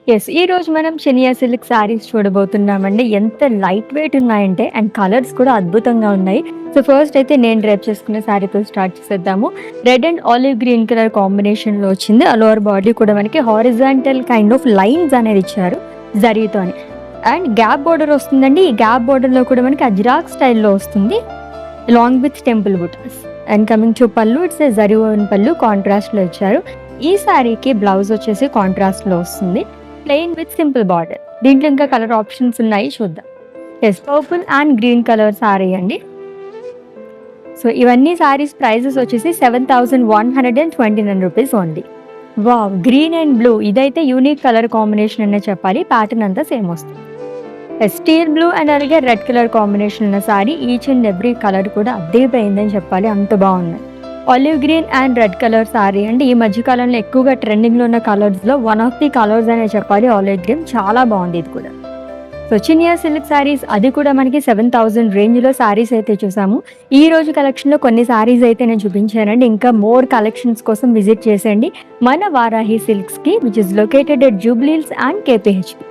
ఈ రోజు మనం షినియా సిల్క్ సారీస్ చూడబోతున్నామండి. ఎంత లైట్ వెయిట్ ఉన్నాయంటే అండ్ కలర్స్ కూడా అద్భుతంగా ఉన్నాయి. సో ఫస్ట్ అయితే నేను డ్రైప్ చేసుకున్న సారీతో స్టార్ట్ చేసేద్దాము. Red and olive green colour కాంబినేషన్‌లో వచ్చింది. లోవర్ బాడీ కూడా మనకి హారిజాంటల్ కైండ్ ఆఫ్ లైన్స్ అనేది ఇచ్చారు జరీతోని. అండ్ గ్యాప్ బోర్డర్ వస్తుందండి. ఈ గ్యాప్ బోర్డర్‌లో కూడా మనకి అజ్రాక్ స్టైల్‌లో వస్తుంది. Long with temple butas. And coming to pallu, it's a zari woven pallu కాంట్రాస్ట్‌లో ఇచ్చారు. ఈ సారీకి బ్లౌజ్ వచ్చేసి కాంట్రాస్ట్‌లో వస్తుంది. Plain with simple border. దీంట్లో ఇంకా కలర్ ఆప్షన్స్ ఉన్నాయి, చూద్దాం. Purple and green colour sari అండి. సో ఇవన్నీ సారీస్ ప్రైజెస్ వచ్చేసి 7,129 rupees only. Wow, green and blue, ఇదైతే యూనిక్ కలర్ కాంబినేషన్ అనే చెప్పాలి. ప్యాటర్న్ అంతా సేమ్ వస్తుంది. స్టీల్ బ్లూ అండ్ అలాగే రెడ్ కలర్ కాంబినేషన్ ఉన్న sorry. Each and every colour కూడా అద్దరిపోయిందని చెప్పాలి, అంత బాగున్నాయి. Olive green and red colour sari అండి. ఈ మధ్యకాలంలో ఎక్కువగా ట్రెండింగ్లో ఉన్న కలర్స్లో వన్ ఆఫ్ ది కలర్స్ అనే చెప్పాలి. ఆలివ్ గ్రీన్ చాలా బాగుంది ఇది కూడా. సో చినియా సిల్క్ సారీస్, అది కూడా మనకి 7,000 రేంజ్లో సారీస్ అయితే చూసాము. ఈ రోజు కలెక్షన్లో కొన్ని సారీస్ అయితే నేను చూపించానండి. ఇంకా మోర్ కలెక్షన్స్ కోసం విజిట్ చేసేయండి మన వారాహి సిల్క్స్కి, which is located at Jubilee Hills and కేపీహెచ్పి.